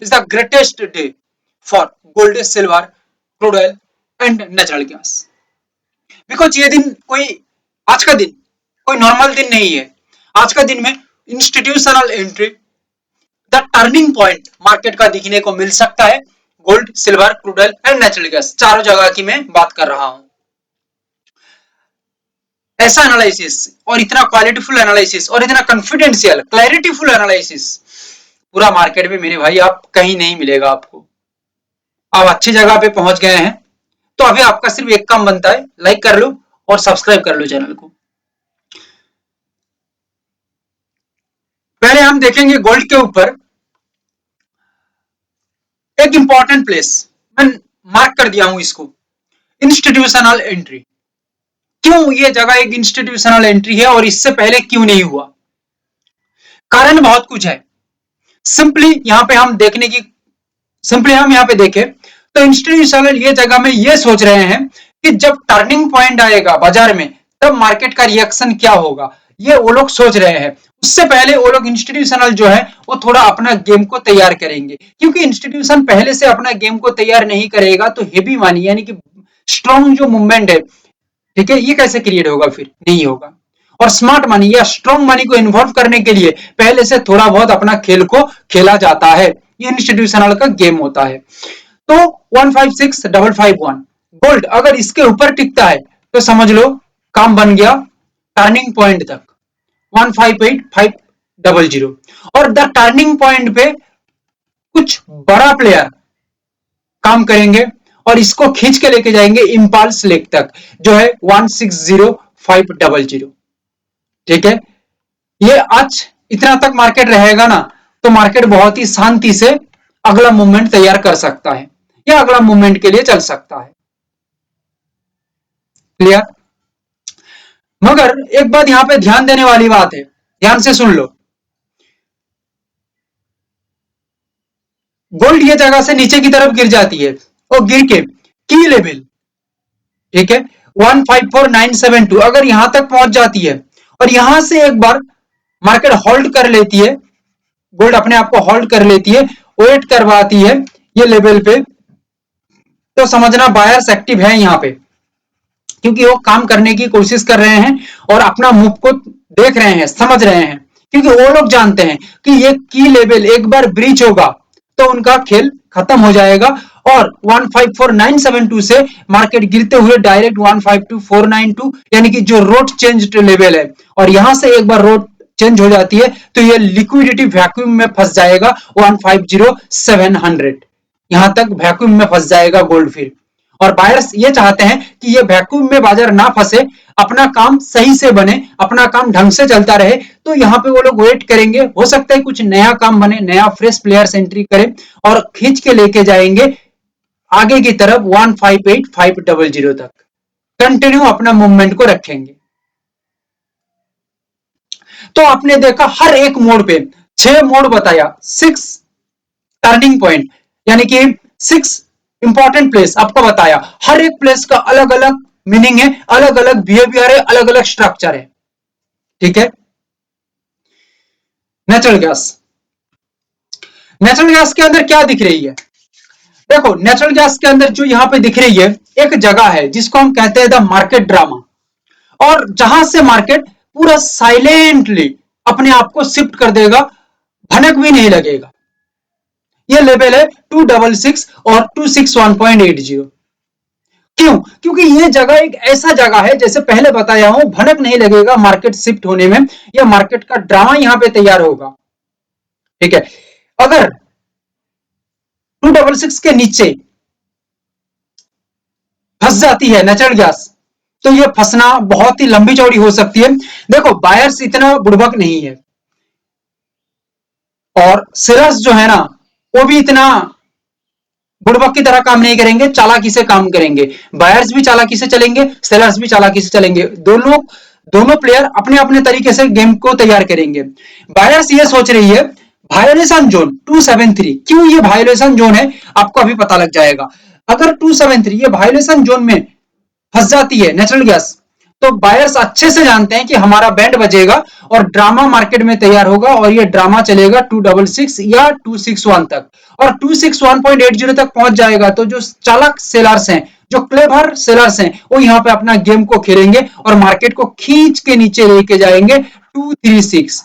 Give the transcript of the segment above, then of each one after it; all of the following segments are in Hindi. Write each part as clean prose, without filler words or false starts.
is the greatest day for gold, silver, crude oil and natural gas. Because ये दिन कोई आज का दिन कोई नॉर्मल दिन नहीं है. आज का दिन में institutional entry the turning point market का दिखने को मिल सकता है. Gold, silver, crude oil and natural gas चारों जगह की मैं बात कर रहा हूं. ऐसा एनालिसिस और इतना क्वालिटीफुल एनालिसिस और इतना कॉन्फिडेंशियल क्लैरिटीफुल एनालिसिस पूरा मार्केट में मेरे भाई आप कहीं नहीं मिलेगा आपको. आप अच्छी जगह पे पहुंच गए हैं तो अभी आपका सिर्फ एक काम बनता है, लाइक कर लो और सब्सक्राइब कर लो चैनल को. पहले हम देखेंगे गोल्ड के ऊपर एक इंपॉर्टेंट प्लेस मैं मार्क कर दिया हूं इसको, इंस्टीट्यूशनल एंट्री. क्यों ये जगह एक इंस्टीट्यूशनल एंट्री है और इससे पहले क्यों नहीं हुआ? कारण बहुत कुछ है. सिंपली यहां पे हम देखने की हम यहां पे देखें तो इंस्टीट्यूशनल ये जगह में ये सोच रहे हैं कि जब टर्निंग पॉइंट आएगा बाजार में तब मार्केट का रिएक्शन क्या होगा, ये वो लोग सोच रहे हैं. उससे पहले वो लोग इंस्टीट्यूशनल जो है वो थोड़ा अपना गेम को तैयार करेंगे, क्योंकि इंस्टीट्यूशन पहले से अपना गेम को तैयार नहीं करेगा तो हेवी मनी यानी कि स्ट्रॉन्ग जो मूवमेंट है, ठीक है, ये कैसे क्रिएट होगा? फिर नहीं होगा. और स्मार्ट मनी या स्ट्रॉन्ग मनी को इन्वॉल्व करने के लिए पहले से थोड़ा बहुत अपना खेल को खेला जाता है. ये इंस्टीट्यूशनल का गेम होता है. तो 156551 गोल्ड अगर इसके ऊपर टिकता है तो समझ लो काम बन गया टर्निंग पॉइंट तक 158500. और द टर्निंग पॉइंट पे कुछ बड़ा प्लेयर काम करेंगे और इसको खींच के लेके जाएंगे इंपल्स लेग तक जो है 160500. ठीक है, ये आज इतना तक मार्केट रहेगा ना तो मार्केट बहुत ही शांति से अगला मूवमेंट तैयार कर सकता है या अगला मूवमेंट के लिए चल सकता है. क्लियर? मगर एक बात यहां पे ध्यान देने वाली बात है, ध्यान से सुन लो. गोल्ड ये जगह से नीचे की तरफ गिर जाती है और गिर के की लेवल, ठीक है, 154972 अगर यहां तक पहुंच जाती है और यहां से एक बार मार्केट होल्ड कर लेती है, गोल्ड अपने आप को होल्ड कर लेती है, वेट करवाती है ये लेवल पे, तो समझना बायर्स एक्टिव है यहां पे, क्योंकि वो काम करने की कोशिश कर रहे हैं और अपना मूव को देख रहे हैं, समझ रहे हैं, क्योंकि वो लोग जानते हैं कि ये की लेवल एक बार ब्रीच होगा तो उनका खेल खत्म हो जाएगा और 154972 से मार्केट गिरते हुए डायरेक्ट 152492 यानी कि जो रोड चेंज लेवल है और यहां से एक बार रोड चेंज हो जाती है तो ये लिक्विडिटी वैक्यूम में फंस जाएगा 150700. यहां तक वैक्यूम में फंस जाएगा गोल्ड फिर. और बायर्स ये चाहते हैं कि ये वैक्यूम में बाजार ना फंसे, अपना काम सही से बने, अपना काम ढंग से चलता रहे, तो यहाँ पे वो लोग वेट करेंगे. हो सकता है कुछ नया काम बने, नया फ्रेश प्लेयर्स एंट्री करें और खींच के लेके जाएंगे आगे की तरफ 158500 तक. कंटिन्यू अपना मूवमेंट को रखेंगे. तो आपने देखा हर एक मोड पे 6 मोड बताया, 6 टर्निंग पॉइंट यानी कि 6 इंपॉर्टेंट प्लेस आपको बताया. हर एक प्लेस का अलग अलग मीनिंग है, अलग अलग बिहेवियर है, अलग अलग स्ट्रक्चर है. ठीक है. नेचुरल गैस, नेचुरल गैस के अंदर क्या दिख रही है? देखो नेचुरल गैस के अंदर जो यहां पे दिख रही है एक जगह है जिसको हम कहते हैं द मार्केट ड्रामा, और जहां से मार्केट पूरा साइलेंटली अपने आप को शिफ्ट कर देगा, भनक भी नहीं लगेगा. ये लेवल है 266 और 261.80. क्यों? क्योंकि ये जगह एक ऐसा जगह है जैसे पहले बताया हूं, भनक नहीं लगेगा मार्केट शिफ्ट होने में, या मार्केट का ड्रामा यहां पे तैयार होगा. ठीक है. अगर 266 के नीचे फंस जाती है नेचुरल गैस तो ये फंसना बहुत ही लंबी चौड़ी हो सकती है. देखो बायर्स इतना बुड़बक नहीं है और सेलर्स जो है ना वो भी इतना बुड़बक की तरह काम नहीं करेंगे, चालाकी से काम करेंगे. बायर्स भी चालाकी से चलेंगे, सेलर्स भी चालाकी से चलेंगे. दोनों प्लेयर अपने अपने तरीके से गेम को तैयार करेंगे. बायर्स ये सोच रही है वायोलेशन जोन 273. क्यों ये वायोलेशन जोन है आपको अभी पता लग जाएगा. अगर 273 ये वायोलेशन जोन में फंस जाती है नेचुरल गैस तो बायर्स अच्छे से जानते हैं कि हमारा बैंड बजेगा और ड्रामा मार्केट में तैयार होगा और ये ड्रामा चलेगा 266 या 261 तक, और 261.80 तक पहुंच जाएगा। तो जो चालाक सेलर्स हैं, जो क्लेवर सेलर्स हैं, वो यहाँ पे अपना गेम को खेलेंगे और मार्केट को खींच के नीचे लेके जाएंगे 236।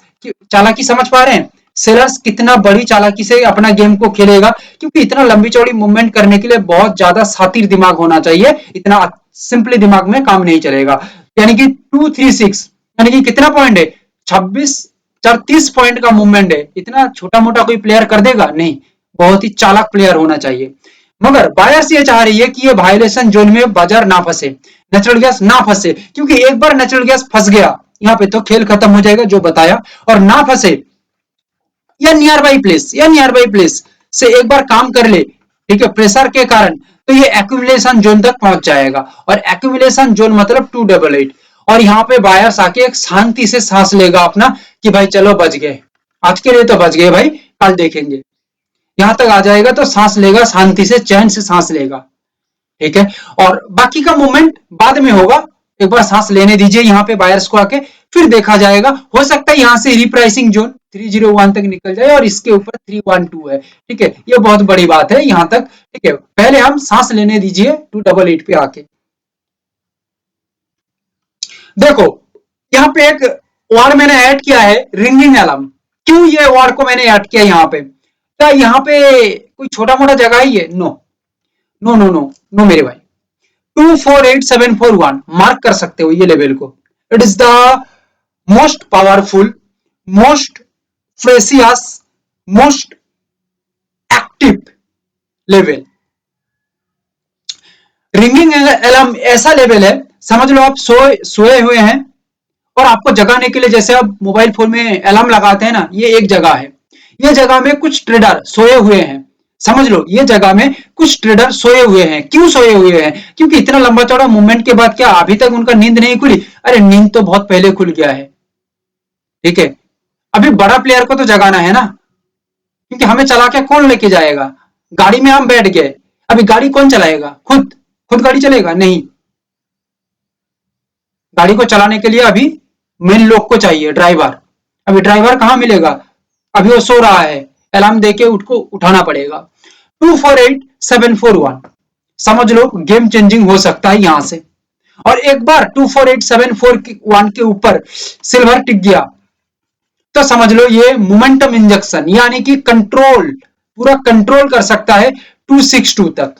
चालाकी समझ पा रहे हैं? सेलर्स कितना बड़ी चालाकी से अपना गेम को खेलेगा, क्योंकि इतना लंबी चौड़ी मूवमेंट करने के लिए बहुत ज्यादा शातिर दिमाग होना चाहिए, इतना सिंपली दिमाग में काम नहीं चलेगा। यानी कि 236 यानी कि कितना पॉइंट है, 36 पॉइंट का मूवमेंट है, इतना छोटा मोटा कोई प्लेयर कर देगा? नहीं, बहुत ही चालाक प्लेयर होना चाहिए। मगर बायर्स ये चाह रही है कि ये वायलेशन जोन में बाजार ना फंसे, नेचुरल गैस ना फंसे, क्योंकि एक बार नेचुरल गैस फंस गया यहाँ पे तो खेल खत्म हो जाएगा जो बताया, और ना फंसे या नियर बाई प्लेस से एक बार काम कर ले, ठीक है, प्रेशर के कारण, तो ये एक्यूमुलेशन जोन तक पहुंच जाएगा। और एक्यूमुलेशन जोन मतलब 288, और यहाँ पे बायर्स आके एक शांति से सांस लेगा अपना कि भाई चलो बच गए, आज के लिए तो बच गए भाई, कल देखेंगे। यहां तक आ जाएगा तो सांस लेगा, शांति से चैन से सांस लेगा, ठीक है। और बाकी का मूवमेंट बाद में होगा, एक बार सांस लेने दीजिए यहाँ पे बायर्स को आके, फिर देखा जाएगा। हो सकता है यहाँ से रिप्राइसिंग जोन 301 तक निकल जाए और इसके ऊपर 312 है, ठीक है, ये बहुत बड़ी बात है यहाँ तक, ठीक है। पहले हम सांस लेने दीजिए 288 पे आके। देखो यहाँ पे एक वर्ड मैंने ऐड किया है, रिंगिंग अलार्म। क्यों ये वर्ड को मैंने ऐड किया यहाँ पे? क्या यहाँ पे कोई छोटा मोटा जगह ही है? No no no no no मेरे भाई, 248741 मार्क कर सकते हो ये लेवल को। It is the most powerful, most precious, most active level. Ringing alarm ऐसा लेवल है, समझ लो आप सोए हुए हैं और आपको जगाने के लिए, जैसे आप मोबाइल फोन में अलार्म लगाते हैं ना, ये एक जगह है, ये जगह में कुछ ट्रेडर सोए हुए हैं, समझ लो ये जगह में कुछ ट्रेडर सोए हुए हैं। क्यों सोए हुए हैं? क्योंकि इतना लंबा चौड़ा मूवमेंट के बाद क्या अभी तक उनका नींद नहीं खुली? अरे नींद तो बहुत पहले खुल गया है, ठीक है। अभी बड़ा प्लेयर को तो जगाना है ना, क्योंकि हमें चला के कौन लेके जाएगा? गाड़ी में हम बैठ गए, अभी गाड़ी कौन चलाएगा? खुद खुद गाड़ी चलेगा? नहीं, गाड़ी को चलाने के लिए अभी मेन लोग को चाहिए, ड्राइवर। अभी ड्राइवर कहाँ मिलेगा? अभी वो सो रहा है, अलार्म देके उसको उठाना पड़ेगा। 248741 समझ लो गेम चेंजिंग हो सकता है यहां से। और एक बार 248741 के ऊपर सिल्वर टिक गया तो समझ लो ये मोमेंटम इंजेक्शन, यानी कि कंट्रोल, पूरा कंट्रोल कर सकता है 262 तक,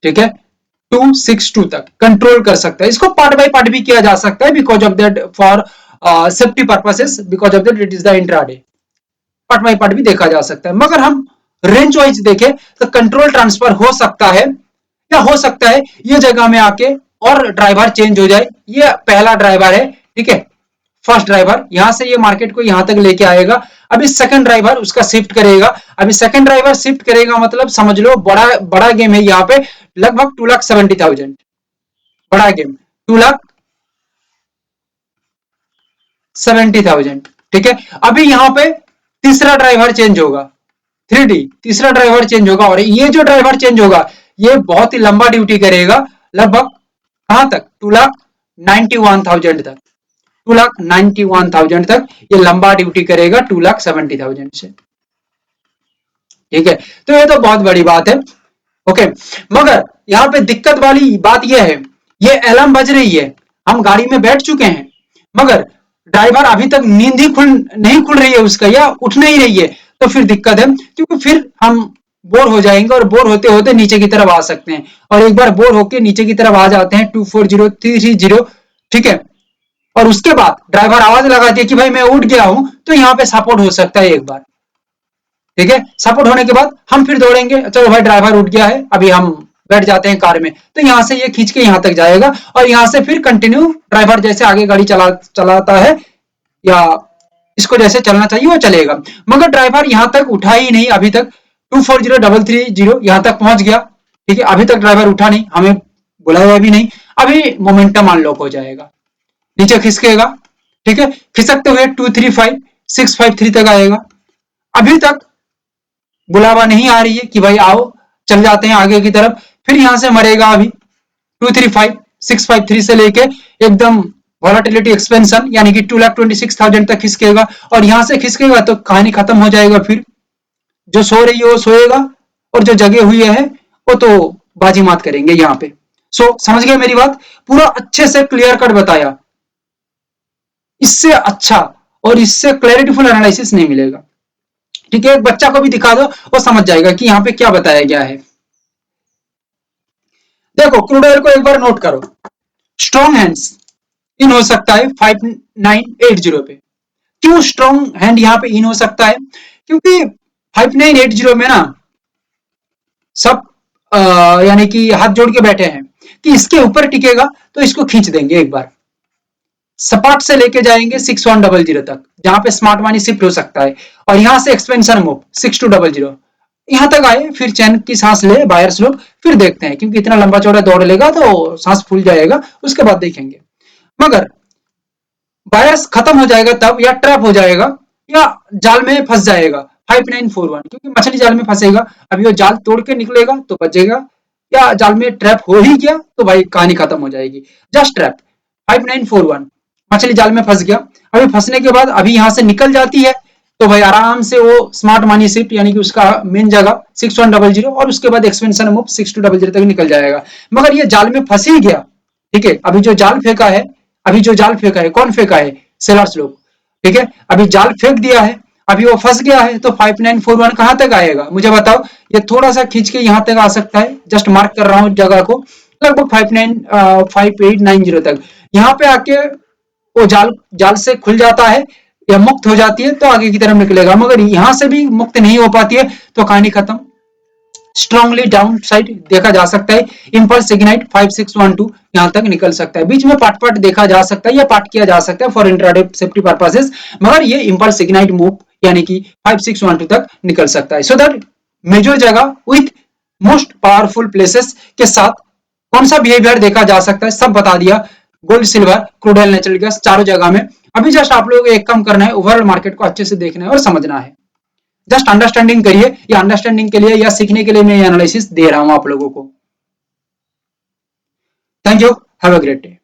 ठीक है, 262 तक कंट्रोल कर सकता है। इसको पार्ट बाय पार्ट भी किया जा सकता है, because of that, for safety purposes, because of that it is the intraday, part by part भी देखा जा सकता है। मगर हम रेंज वाइज देखें तो कंट्रोल ट्रांसफर हो सकता है, या हो सकता है ये जगह में आके और ड्राइवर चेंज हो जाए। ये पहला ड्राइवर है, ठीक है, फर्स्ट ड्राइवर यहां से ये मार्केट को यहां तक लेके आएगा। अभी सेकंड ड्राइवर उसका शिफ्ट करेगा, अभी सेकंड ड्राइवर शिफ्ट करेगा मतलब समझ लो बड़ा बड़ा गेम है यहाँ पे, लगभग 2,70,000, बड़ा गेम 2,70,000, ठीक है। अभी यहाँ पे तीसरा ड्राइवर चेंज होगा, 3D तीसरा ड्राइवर चेंज होगा, और ये जो ड्राइवर चेंज होगा ये बहुत ही लंबा ड्यूटी करेगा, लगभग कहां तक? 2,91,000 तक, 2,91,000 तक ये लंबा ड्यूटी करेगा 2,70,000 से, ठीक है। तो ये तो बहुत बड़ी बात है, ओके। मगर यहाँ पे दिक्कत वाली बात यह है, ये अलार्म बज रही है, हम गाड़ी में बैठ चुके हैं, मगर ड्राइवर अभी तक नींद ही नहीं खुल रही है उसका, या उठ नहीं रही है, तो फिर दिक्कत है, क्योंकि फिर हम बोर हो जाएंगे और बोर होते होते नीचे की तरफ आ सकते हैं। और एक बार बोर होके नीचे की तरफ आ जाते हैं 240,330, ठीक है, और उसके बाद ड्राइवर आवाज लगा दिया कि भाई मैं उठ गया हूं, तो यहाँ पे सपोर्ट हो सकता है एक बार, ठीक है। सपोर्ट होने के बाद हम फिर दौड़ेंगे, चलो भाई ड्राइवर उठ गया है, अभी हम बैठ जाते हैं कार में, तो यहां से ये खींच के यहां तक जाएगा, और यहां से फिर कंटिन्यू ड्राइवर जैसे आगे गाड़ी चलाता है या इसको जैसे चलना चाहिए वो चलेगा। मगर ड्राइवर यहां तक उठा ही नहीं, अभी तक 240,330 यहां तक पहुंच गया, ठीक है, अभी तक ड्राइवर उठा नहीं, हमें बुलाया भी नहीं, अभी मोमेंटम अनलॉक हो जाएगा, नीचे खिसकेगा, ठीक है, खिसकते हुए 235,653 तक आएगा। अभी तक बुलावा नहीं आ रही है कि भाई आओ चल जाते हैं आगे की तरफ, फिर यहां से मरेगा अभी 235, 653 से लेके एकदम वॉलेटिलिटी एक्सपेंशन यानी कि 2,26,000 तक खिसकेगा, और यहां से खिसकेगा तो कहानी खत्म हो जाएगा। फिर जो सो रही है वो सोएगा और जो जगे हुए है वो तो बाजी मात करेंगे यहाँ पे। समझ गए मेरी बात? पूरा अच्छे से क्लियर कट बताया, इससे अच्छा और इससे क्लैरिटीफुल एनालिसिस नहीं मिलेगा। ठीक है, एक बच्चा को भी दिखा दो वो समझ जाएगा कि यहाँ पे क्या बताया गया है। देखो क्रूड ऑयल को एक बार नोट करो, स्ट्रॉन्ग हैंड्स इन हो सकता है 5980 पे। क्यों स्ट्रॉन्ग हैंड यहाँ पे इन हो सकता है? क्योंकि 5980 में ना सब यानी कि हाथ जोड़ के बैठे हैं कि इसके ऊपर टिकेगा तो इसको खींच देंगे, एक बार सपाट से लेके जाएंगे 6100 तक, जहां पे स्मार्ट मनी शिफ्ट हो सकता है, और यहां से एक्सपेंशन मूव 6200 यहां तक आए, फिर चैन की सांस ले बायर्स लोग, फिर देखते हैं, क्योंकि इतना लंबा चौड़ा दौड़ लेगा तो सांस फूल जाएगा, उसके बाद देखेंगे। मगर बायर्स खत्म हो जाएगा तब, या ट्रैप हो जाएगा या जाल में फंस जाएगा 5941, क्योंकि मछली जाल में फंसेगा, अभी वो जाल तोड़ के निकलेगा तो बचेगा, या जाल में ट्रैप हो ही गया तो भाई कहानी खत्म हो जाएगी। जस्ट ट्रैप 5941, मछली जाल में फंस गया, अभी फंसने के बाद अभी यहां से निकल जाती है तो भाई आराम से वो स्मार्ट मनी शिफ्ट यानी कि उसका मेन जगह 6100 और उसके बाद एक्सपेंशन मूव 6200 तक निकल जाएगा। मगर ये जाल में फंस ही गया, ठीक है, अभी जो जाल फेंका है, अभी जो जाल फेंका है कौन फेंका है? सेलर्स लोग, ठीक है, अभी जाल फेंक दिया है, अभी वो फंस गया है, तो 5941 कहां तक आएगा मुझे बताओ? ये थोड़ा सा खींच के यहां तक आ सकता है, जस्ट मार्क कर रहा हूं जगह को, लगभग 5890 तक। यहाँ पे आके वो जाल जाल से खुल जाता है या मुक्त हो जाती है तो आगे की तरफ निकलेगा, मगर यहां से भी मुक्त नहीं हो पाती है तो कहानी खत्म। स्ट्रांगली डाउन साइड देखा जा सकता है, इंपल्स इग्नाइट 5612 यहां तक निकल सकता है, बीच में पार्ट पार्ट देखा जा सकता है या पार्ट किया जा सकता है फॉर इंट्राडे सेफ्टी पर्पसेस, मगर ये इंपल्स इग्नाइट मूव यानी कि 5612 तक निकल सकता है। सो दैट मेजर जगह विथ मोस्ट पावरफुल प्लेसेस के साथ कौन सा बिहेवियर देखा जा सकता है सब बता दिया, gold silver crude oil natural gas चारों जगह में। अभी जस्ट आप लोगों को एक काम करना है, ओवरऑल मार्केट को अच्छे से देखना है और समझना है, जस्ट अंडरस्टैंडिंग करिए, या अंडरस्टैंडिंग के लिए या सीखने के लिए मैं एनालिसिस दे रहा हूं आप लोगों को। Thank you, have a great day.